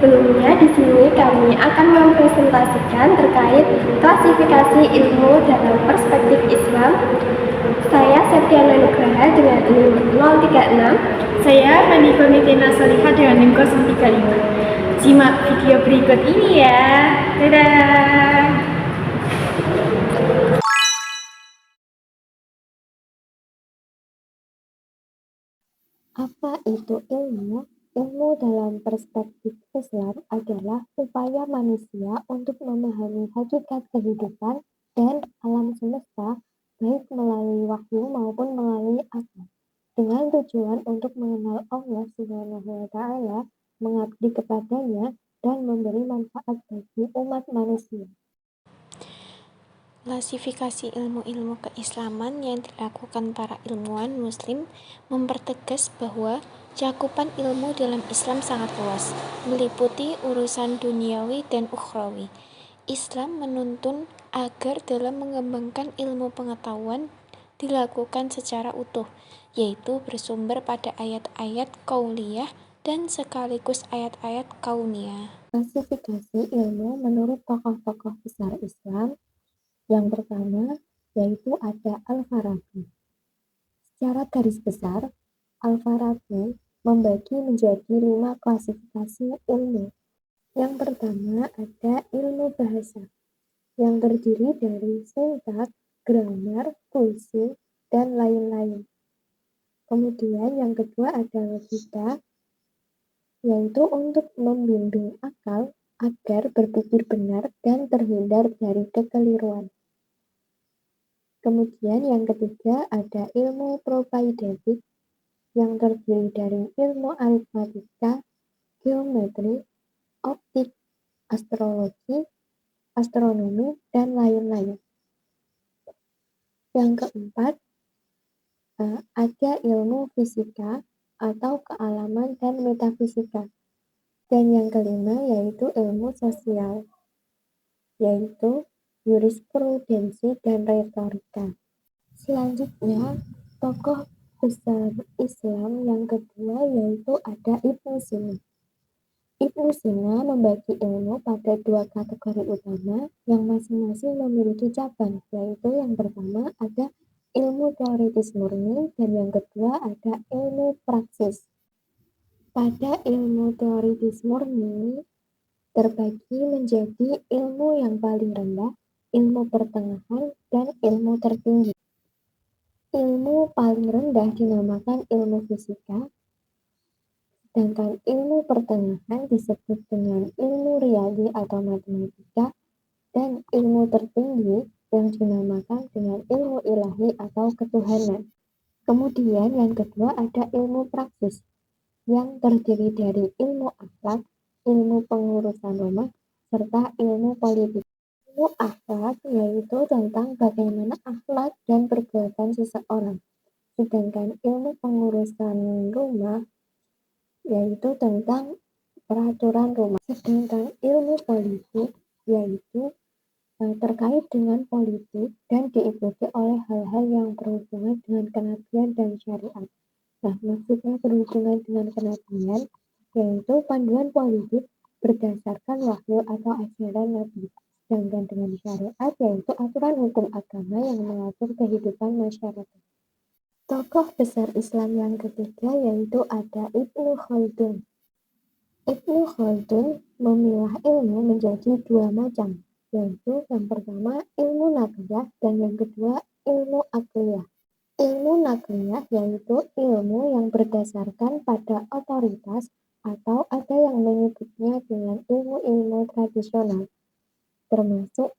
Sebelumnya di sini kami akan mempresentasikan terkait klasifikasi ilmu dalam perspektif Islam. Saya Septiana Nugraha dengan NIM 036. Saya Maniko Nitina Solihah dengan NIM 035. Simak video berikut ini ya. Dadah. Apa itu ilmu? Ilmu dalam perspektif Islam adalah upaya manusia untuk memahami hakikat kehidupan dan alam semesta, baik melalui wahyu maupun melalui akal, dengan tujuan untuk mengenal Allah Subhanahu wa Ta'ala, mengabdi kepadanya, dan memberi manfaat bagi umat manusia. Klasifikasi ilmu-ilmu keislaman yang dilakukan para ilmuwan muslim mempertegas bahwa cakupan ilmu dalam Islam sangat luas, meliputi urusan duniawi dan ukhrawi. Islam menuntun agar dalam mengembangkan ilmu pengetahuan dilakukan secara utuh, yaitu bersumber pada ayat-ayat qauliyah dan sekaligus ayat-ayat kauniyah. Klasifikasi ilmu menurut tokoh-tokoh besar Islam. Yang pertama, yaitu ada Al-Farabi. Secara garis besar, Al-Farabi membagi menjadi 5 klasifikasi ilmu. Yang pertama ada ilmu bahasa, yang terdiri dari sintaks, grammar, puisi, dan lain-lain. Kemudian yang kedua ada logika, yaitu untuk membimbing akal agar berpikir benar dan terhindar dari kekeliruan. Kemudian yang ketiga ada ilmu propaidetik, yang terdiri dari ilmu aritmatika, geometri, optik, astrologi, astronomi, dan lain-lain. Yang keempat ada ilmu fisika atau kealaman dan metafisika. Dan yang kelima yaitu ilmu sosial, yaitu jurisprudensi dan retorika. Selanjutnya, tokoh besar Islam yang kedua yaitu ada Ibnu Sina. Ibnu Sina membagi ilmu pada 2 kategori utama yang masing-masing memiliki cabang, yaitu yang pertama ada ilmu teoritis murni dan yang kedua ada ilmu praksis. Pada ilmu teoritis murni terbagi menjadi ilmu yang paling rendah, ilmu pertengahan, dan ilmu tertinggi. Ilmu paling rendah dinamakan ilmu fisika, sedangkan ilmu pertengahan disebut dengan ilmu riyadi atau matematika, dan ilmu tertinggi yang dinamakan dengan ilmu ilahi atau ketuhanan. Kemudian yang kedua ada ilmu praksis, yang terdiri dari ilmu akhlak, ilmu pengurusan rumah, serta ilmu politik. Ilmu akhlak yaitu tentang bagaimana akhlak dan perbuatan seseorang, sedangkan ilmu pengurusan rumah yaitu tentang peraturan rumah, sedangkan ilmu politik yaitu terkait dengan politik dan diikuti oleh hal-hal yang berhubungan dengan kenabian dan syariat. Nah, maksudnya berhubungan dengan kenabian yaitu panduan politik berdasarkan wahyu atau ajaran Nabi, sedangkan dengan syariat yaitu aturan hukum agama yang mengatur kehidupan masyarakat. Tokoh besar Islam yang ketiga yaitu ada Ibnu Khaldun. Ibnu Khaldun memilah ilmu menjadi 2 macam, yaitu yang pertama ilmu nakliyah dan yang kedua ilmu akliyah. Ilmu nakliyah yaitu ilmu yang berdasarkan pada otoritas atau ada yang menyebutnya dengan ilmu-ilmu tradisional, termasuk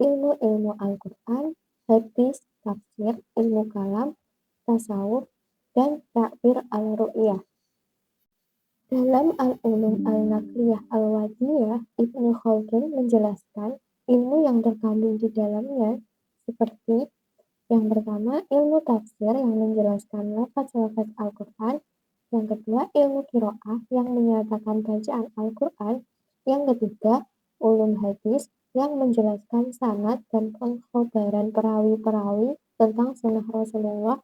ilmu-ilmu Al-Quran, hadis, tafsir, ilmu kalam, tasawuf, dan takbir al-ru'yah. Dalam Al-Ulum Al-Nakliyah Al-Wadiyah, Ibnu Khaldun menjelaskan ilmu yang terkandung di dalamnya seperti yang pertama ilmu tafsir yang menjelaskan lafaz-lafaz Al-Quran, yang kedua ilmu qiraah yang menyatakan bacaan Al-Quran, yang ketiga ulum hadis yang menjelaskan sanad dan pengkhabaran perawi-perawi tentang sunnah Rasulullah,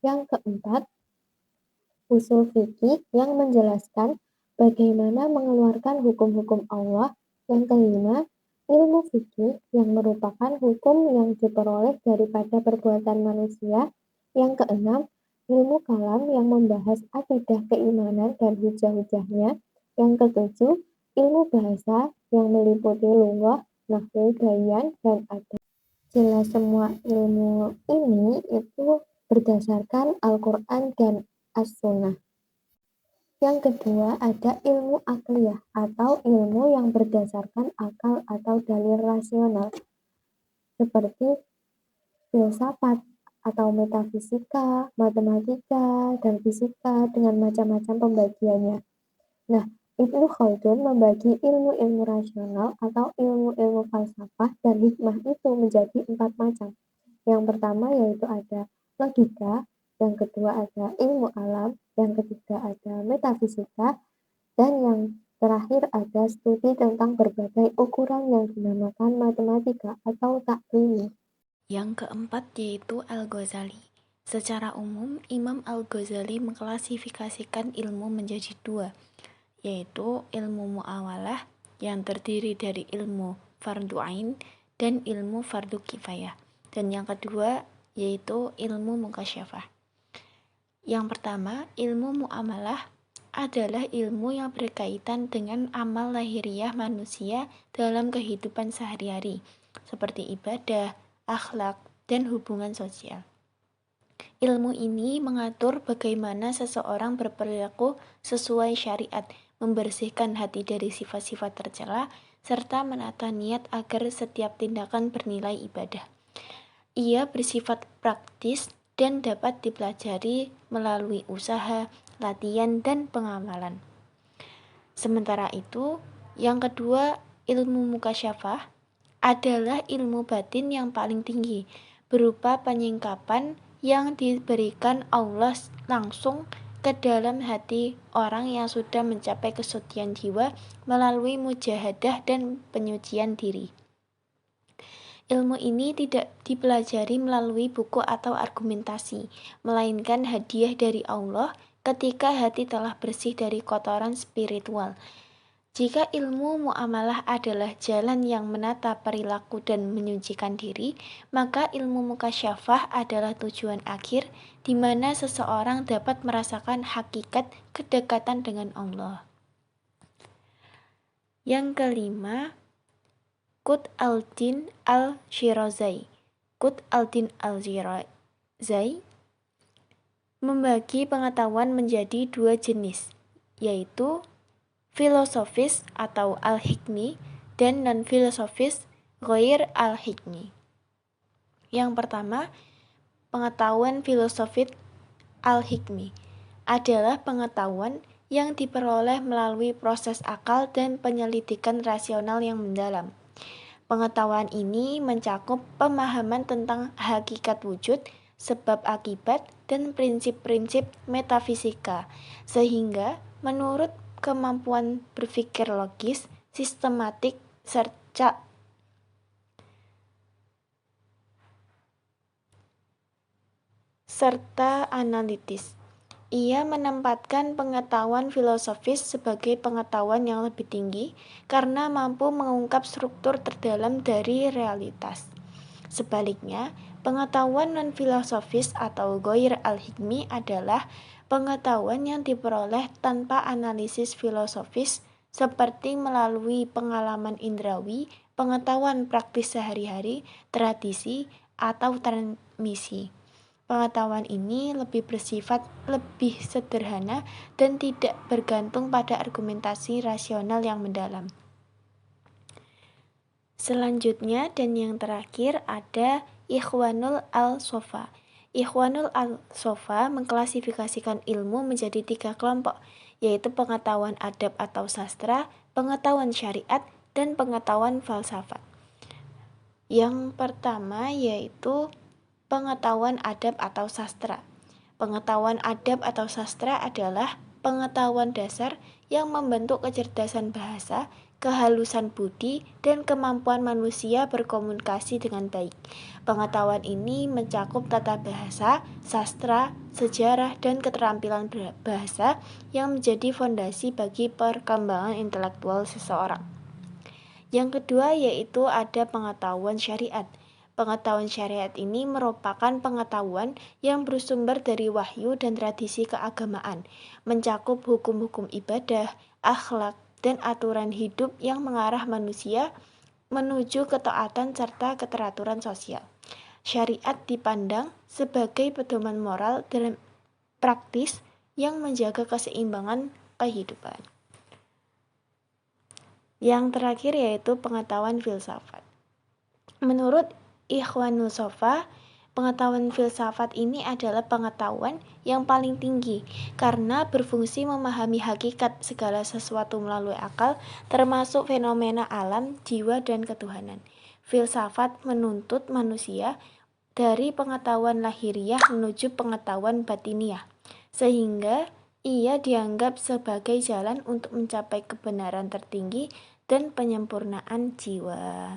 yang keempat usul fikih yang menjelaskan bagaimana mengeluarkan hukum-hukum Allah. Yang kelima, ilmu fikih yang merupakan hukum yang diperoleh daripada perbuatan manusia. Yang keenam, ilmu kalam yang membahas akidah keimanan dan hujah-hujahnya. Yang ketujuh, ilmu bahasa yang meliputi lughah, nahwu, bayan, dan adab. Jelas semua ilmu ini itu berdasarkan Al-Quran dan As-Sunnah. Yang kedua ada ilmu akliyah atau ilmu yang berdasarkan akal atau dalil rasional seperti filsafat atau metafisika, matematika, dan fisika dengan macam-macam pembagiannya. Nah, Ibnu Khaldun membagi ilmu-ilmu rasional atau ilmu-ilmu falsafah dan hikmah itu menjadi 4 macam. Yang pertama yaitu ada logika, yang kedua ada ilmu alam, yang ketiga ada metafisika, dan yang terakhir ada studi tentang berbagai ukuran yang dinamakan matematika atau takwimi. Yang keempat yaitu Al-Ghazali. Secara umum, Imam Al-Ghazali mengklasifikasikan ilmu menjadi dua, yaitu ilmu muamalah yang terdiri dari ilmu fardu ain dan ilmu fardu kifayah. Dan yang kedua yaitu ilmu mukasyafah. Yang pertama, ilmu muamalah adalah ilmu yang berkaitan dengan amal lahiriah manusia dalam kehidupan sehari-hari, seperti ibadah, akhlak, dan hubungan sosial. Ilmu ini mengatur bagaimana seseorang berperilaku sesuai syariat, membersihkan hati dari sifat-sifat tercela, serta menata niat agar setiap tindakan bernilai ibadah. Ia bersifat praktis dan dapat dipelajari melalui usaha, latihan, dan pengamalan. Sementara itu, yang kedua, ilmu mukasyafah adalah ilmu batin yang paling tinggi, berupa penyingkapan yang diberikan Allah langsung ke dalam hati orang yang sudah mencapai kesucian jiwa melalui mujahadah dan penyucian diri. Ilmu ini tidak dipelajari melalui buku atau argumentasi, melainkan hadiah dari Allah ketika hati telah bersih dari kotoran spiritual. Jika ilmu muamalah adalah jalan yang menata perilaku dan menyucikan diri, maka ilmu mukasyafah adalah tujuan akhir di mana seseorang dapat merasakan hakikat kedekatan dengan Allah. Yang kelima, Qutb al-Din al-Shirazi. Qutb al-Din al-Shirazi membagi pengetahuan menjadi dua jenis, yaitu filosofis atau al-hikmi dan non-filosofis ghair al-hikmi. Yang pertama, pengetahuan filosofis al-hikmi adalah pengetahuan yang diperoleh melalui proses akal dan penyelidikan rasional yang mendalam. Pengetahuan ini mencakup pemahaman tentang hakikat wujud, sebab akibat, dan prinsip-prinsip metafisika, sehingga menurut kemampuan berpikir logis, sistematik, serta analitis. Ia menempatkan pengetahuan filosofis sebagai pengetahuan yang lebih tinggi karena mampu mengungkap struktur terdalam dari realitas. Sebaliknya, pengetahuan non-filosofis atau ghair al-hikmi adalah pengetahuan yang diperoleh tanpa analisis filosofis seperti melalui pengalaman indrawi, pengetahuan praktis sehari-hari, tradisi, atau transmisi. Pengetahuan ini lebih bersifat lebih sederhana dan tidak bergantung pada argumentasi rasional yang mendalam. Selanjutnya dan yang terakhir ada Ikhwanul al-Sofa. Ikhwanul al-Sofa mengklasifikasikan ilmu menjadi 3 kelompok, yaitu pengetahuan adab atau sastra, pengetahuan syariat, dan pengetahuan falsafat. Yang pertama yaitu pengetahuan adab atau sastra. Pengetahuan adab atau sastra adalah pengetahuan dasar yang membentuk kecerdasan bahasa, kehalusan budi, dan kemampuan manusia berkomunikasi dengan baik. Pengetahuan ini mencakup tata bahasa, sastra, sejarah, dan keterampilan bahasa yang menjadi fondasi bagi perkembangan intelektual seseorang. Yang kedua yaitu ada pengetahuan syariat. Pengetahuan syariat ini merupakan pengetahuan yang bersumber dari wahyu dan tradisi keagamaan, mencakup hukum-hukum ibadah, akhlak, dan aturan hidup yang mengarah manusia menuju ketaatan serta keteraturan sosial. Syariat dipandang sebagai pedoman moral dan praktis yang menjaga keseimbangan kehidupan. Yang terakhir yaitu pengetahuan filsafat. Menurut Ikhwanul Sofa, pengetahuan filsafat ini adalah pengetahuan yang paling tinggi karena berfungsi memahami hakikat segala sesuatu melalui akal, termasuk fenomena alam, jiwa, dan ketuhanan. Filsafat menuntut manusia dari pengetahuan lahiriah menuju pengetahuan batiniah, sehingga ia dianggap sebagai jalan untuk mencapai kebenaran tertinggi dan penyempurnaan jiwa.